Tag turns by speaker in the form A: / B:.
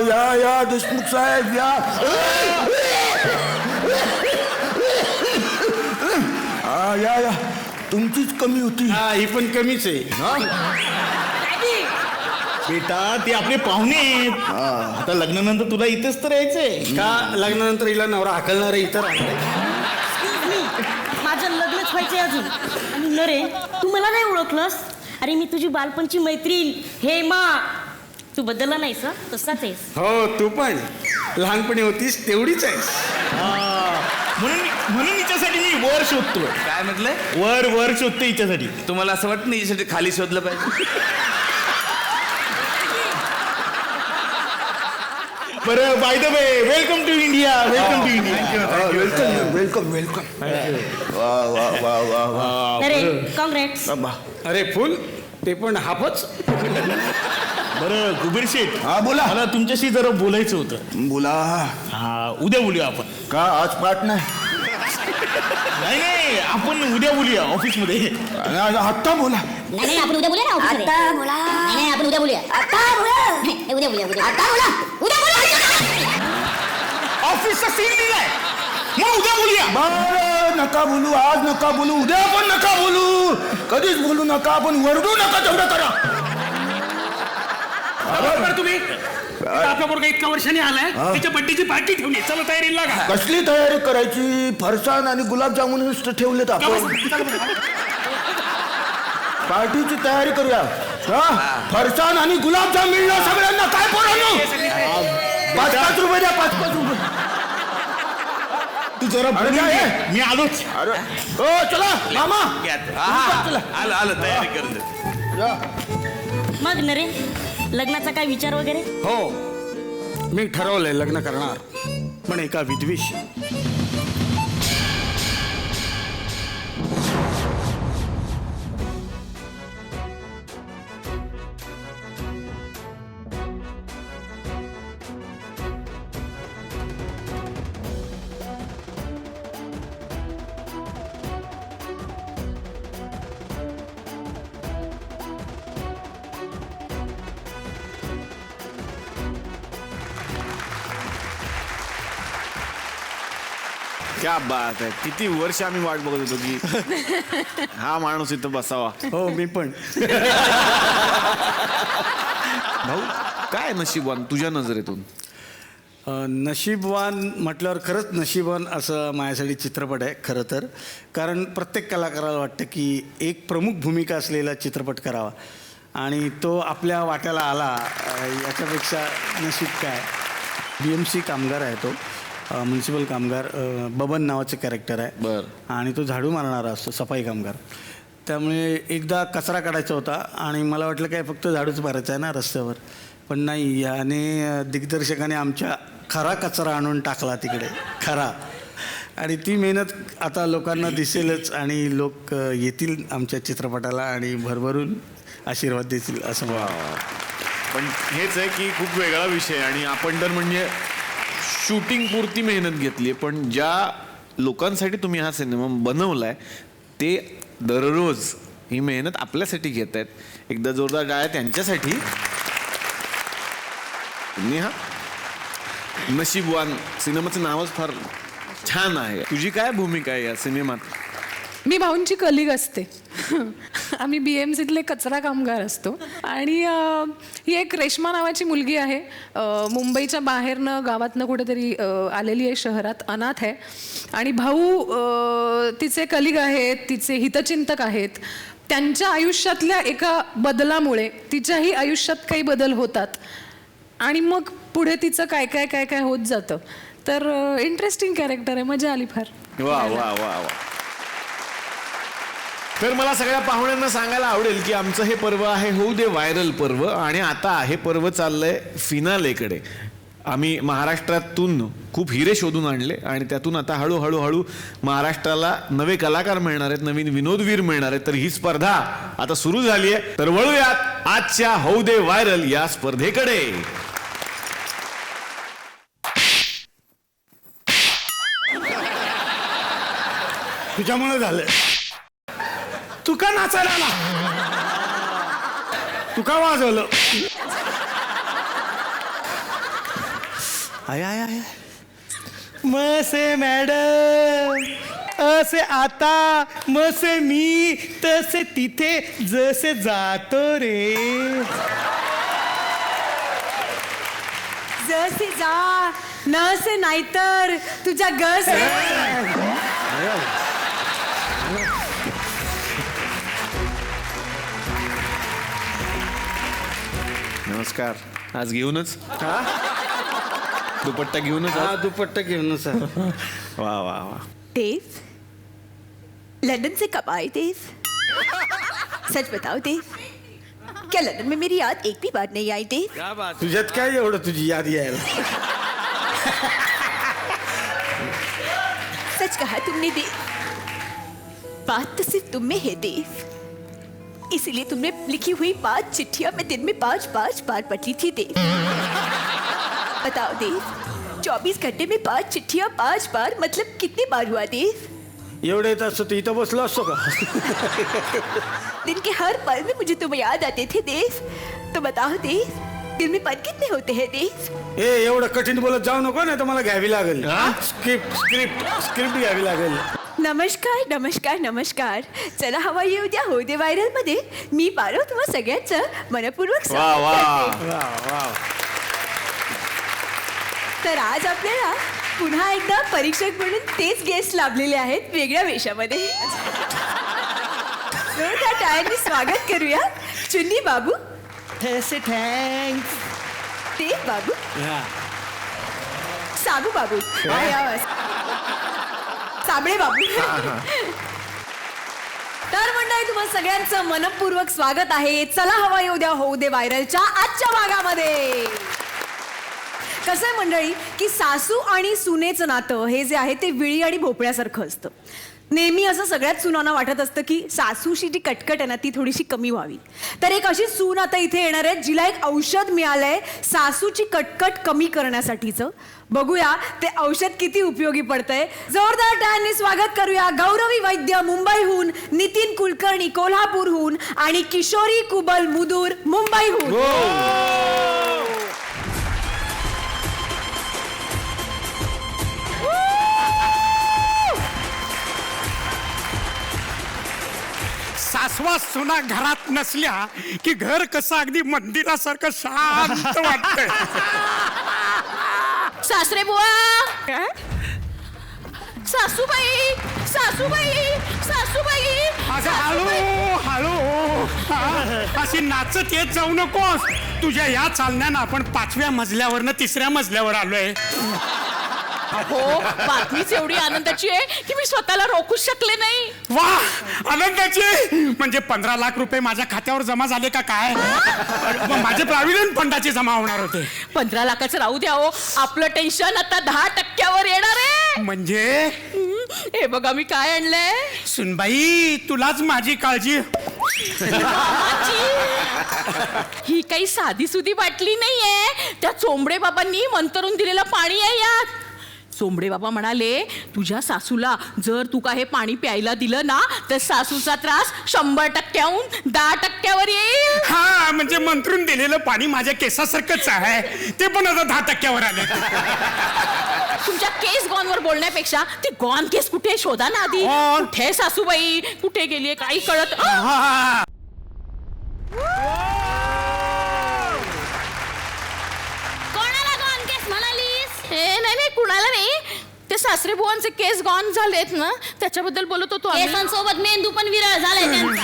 A: या देशमुख साहेब या. या तुमचीच कमी होती.
B: ही पण कमीच आहे.
C: बेटा ते आपले पाहुणे आहेत. आता लग्नानंतर तुला इथेच तर यायचंय
B: का लग्नानंतर हिला नवरा हाकलणार आहे इतर
D: माझं लग्नच व्हायचंय अजून. आणि नरे तू मला नाही ओळखलंस. अरे मी तुझी बालपणची मैत्रीण हेमा. तू बदलला नाहीस तसाच आहेस.
B: हो तू पण लहानपणी होतीस तेवढीच आहेस.
C: म्हणून हिच्यासाठी मी वर शोधतोय.
E: काय म्हटलंय?
C: वर शोधतो हिच्यासाठी.
E: तुम्हाला असं वाटतं हिच्यासाठी खाली शोधलं पाहिजे?
C: बरं by the way welcome to India. Welcome to India.
A: Welcome. वा.
D: अरे कॉंग्रेट्स.
B: अरे फुल ते पण हाफच.
C: बरं कुबेर शेठ.
A: हा बोला.
C: मला तुमच्याशी जरा बोलायचं होतं.
A: बोला.
C: हा उद्या बोलूया आपण.
A: का आज पाठ नाही?
C: नाही आपण उद्या बोलूया ऑफिसमध्ये.
A: आत्ता बोला.
F: नाही आपण उद्या बोलूया ना. आता बोला. नाही आपण उद्या बोलूया. आता बोला. उद्या बोलूया. आता बोला. उद्या बोला.
C: ऑफिसचा सीन दिलाय मग उद्या बोलूया.
A: बरं नका बोलू. आज नका बोलू. उद्या पण नका बोलू. कधीच बोलू नका. आपण वरडू नका. तेवढं करा.
B: तुम्ही आपला पोरगा इतका वर्षांनी आलाय त्याच्या बड्डेची पार्टी ठेवली. चला तयारी लागा.
A: कसली तयारी करायची? फरसाण आणि गुलाबजामुन ठेवलेत आपण. पार्टीची तयारी करूया. फरसाण आणि गुलाबजाम मिळणार सगळ्यांना. काय पोरांनो 5-5 रुपये द्या. 5-5 रुपये.
C: तू जरा मी आलोच.
A: अरे हो चला मामा.
E: आलं तयारी करून दे.
D: मग नरे लग्नाचा काय विचार वगैरे?
B: हो मी ठरवलंय लग्न करणार पण एका विधवेशी.
G: क्या बात आहे. किती वर्ष आम्ही वाट बघत होतो की हा माणूस इथं बसावा.
B: हो मी पण.
G: भाऊ काय नशीबवान तुझ्या नजरेतून?
B: नशीबवान म्हटल्यावर खरंच नशीबवान असं माझ्यासाठी चित्रपट आहे खरं तर. कारण प्रत्येक कलाकाराला वाटतं की एक प्रमुख भूमिका असलेला चित्रपट करावा आणि तो आपल्या वाट्याला आला. याच्यापेक्षा नशीब काय. BMC कामगार आहे तो. म्युन्सिपल कामगार. बबन नावाचं कॅरेक्टर आहे.
G: बरं.
B: आणि तो झाडू मारणारा असतो सफाई कामगार. त्यामुळे एकदा कचरा काढायचा होता आणि मला वाटलं काय फक्त झाडूच मारायचं आहे ना रस्त्यावर. पण नाही याने दिग्दर्शकाने आमच्या खरा कचरा आणून टाकला तिकडे. खरा. आणि ती मेहनत आता लोकांना दिसेलच आणि लोक येतील आमच्या चित्रपटाला आणि भरभरून आशीर्वाद देतील असं मला.
G: पण हेच आहे की खूप वेगळा विषय आणि आपण तर म्हणजे शूटिंग पुरती मेहनत घेतली आहे पण ज्या लोकांसाठी तुम्ही हा सिनेमा बनवलाय ते दररोज ही मेहनत आपल्यासाठी घेत आहेत. एकदा जोरदार टाळ्या त्यांच्यासाठी. तुम्ही हा नशीबवान सिनेमाचं नावच फार छान आहे. तुझी काय भूमिका आहे या सिनेमात?
H: मी भाऊंची कलिग असते. आम्ही BMCतले कचरा कामगार असतो आणि ही एक रेश्मा नावाची मुलगी आहे. मुंबईच्या बाहेरनं गावातनं कुठेतरी आलेली आहे शहरात. अनाथ आहे आणि भाऊ तिचे कलिग आहेत. तिचे हितचिंतक आहेत. त्यांच्या आयुष्यातल्या एका बदलामुळे तिच्याही आयुष्यात काही बदल होतात आणि मग पुढे तिचं काय काय काय काय होत जातं. तर इंटरेस्टिंग कॅरेक्टर आहे. मजा आली फार.
G: वा वा वा वा. तर मला सगळ्या पाहुण्यांना सांगायला आवडेल की आमचं हे पर्व आहे होऊ दे व्हायरल पर्व आणि आता हे पर्व चाललंय फिनालेकडे. आम्ही महाराष्ट्रातून खूप हिरे शोधून आणले आणि त्यातून आता हळूहळू महाराष्ट्राला नवे कलाकार मिळणार आहेत. नवीन विनोदवीर मिळणार आहेत. तर ही स्पर्धा आता सुरू झाली आहे. तर वळूयात आजच्या होऊ दे व्हायरल या स्पर्धेकडे.
B: तुझ्यामुळे झालं. तू का नाचायला आला? तू का वाजवलं? आय आय आय
A: मसे मॅडम असे आता मसे मी तसे तिथे जसे जातो रे.
I: जसे जा नसे नाहीतर तुझ्या गसे.
G: नमस्कार. आज घेऊनच दुपट्टा घेऊनच
B: हा दुपट्टा घेऊन सर.
G: वा वा वा.
I: देव लंदन से कब आए देव? सच बताओ देव, क्या लंदन में मेरी याद एक भी बार नहीं आई देव?
B: तुझ्यात काय एवढं तुझी याद यायला?
I: सच कहा तुमने देव, बात तो सिर्फ तुम में है देव. इसीलिए तुमने लिखी हुई 5 चिट्ठियां मैं दिन में 5 बार पढ़ती थी देव. बताओ देव, 24 घंटे में 5 चिट्ठियां 5 बार मतलब कितनी बार हुआ देव?
B: एवढं येत असतो तर इथं बसलो असतो का?
I: दिन के हर पल में मुझे तुम याद आते थे देव. तो बताओ देव, दिन में पल कितने होते हैं देव?
B: ए एवढं कठीण बोलत जाऊ नको, नाही तर मला घ्यावी लागेल. स्क्रिप्ट घ्यावी लागेल.
I: नमस्कार नमस्कार नमस्कार. चला हवा येऊ द्या होऊ दे व्हायरल मध्ये मी पारो तुम्हा सगळ्यांचं मनपूर्वक स्वागत करते. तर आज आपल्याला पुन्हा एकदा परीक्षक म्हणून तेच गेस्ट लाभलेले आहेत वेगळ्या वेशामध्ये. जोरदार टाळ्यांनी स्वागत करूया चुन्नी बाबू,
A: थँक्स.
I: देव बाबू, साबू बाबू, साबळे बाबू. तर मंडळी तुम्हा सगळ्यांचं मनपूर्वक स्वागत आहे चला हवा येऊ द्या होऊ दे व्हायरलच्या आजच्या भागामध्ये. कसं आहे मंडळी की सासू आणि सुनेचं नातं हे जे आहे ते विळी आणि भोपळ्यासारखं असतं. नेहमी असं सगळ्यात सुनांना वाटत असतं की सासूशी जी कटकट आहे ना ती थोडीशी कमी व्हावी. तर एक अशी सून आता इथे येणार आहे जिला एक औषध मिळालंय सासूची कटकट कमी करण्यासाठीचं. बघूया ते औषध किती उपयोगी पडतंय. जोरदार टाळ्यांनी स्वागत करूया गौरवी वैद्य मुंबईहून, नितीन कुलकर्णी कोल्हापूरहून आणि किशोरी कुबल मुदूर मुंबईहून.
J: सासवा सुना घरात नसल्या की घर कसं अगदी मंदिरासारखं शांत वाटतंय.
D: सासरे बुवा, सासूबाई सासूबाई सासूबाई.
J: अगं हळू हळू अशी नाचत येत जाऊ नकोस. तुझ्या या चालण्यानं आपण 5व्या मजल्यावरनं 3ऱ्या मजल्यावर आलोय.
D: हो बातमीच एवढी आनंदाची आहे की मी स्वतःला रोखूच शकले नाही.
J: वा आनंदाची म्हणजे 15 लाख रुपये माझ्या खात्यावर जमा झाले का काय? माझे प्रॉव्हिडंट फंडाचे जमा होणार होते.
D: 15 लाखाचं राहू द्या हो, आपलं टेन्शन आता 10% येणार आहे.
J: म्हणजे
D: हे बघा मी काय आणलंय.
J: सुनबाई तुलाच माझी काळजी.
D: ही काही साधी सुधी बाटली नाहीये, त्या चोंबडे बाबांनी मंतरून दिलेलं पाणी आहे यात. चोंबडे बाबा म्हणाले तुझ्या सासूला जर तू का हे पाणी प्यायला दिलं ना तर सासूचा त्रास 100%हून 10% येईल.
J: हा म्हणजे मंत्रून दिलेलं पाणी माझ्या केसासारखंच आहे, ते पण आता 10% आलं.
D: तुमच्या केस गॉनवर बोलण्यापेक्षा ती गॉन केस कुठे शोधा ना आधी. कुठे सासूबाई कुठे गेलीये काही कळत.
F: कोणाला गॉन केस म्हणालीस?
D: नाही कुणाला नाही, ते सासरे बुवांचे केस गॉन झालेत ना त्याच्याबद्दल बोलत होतो.
F: केसांसोबत मेंदू पण विरळ झालाय त्यांचा.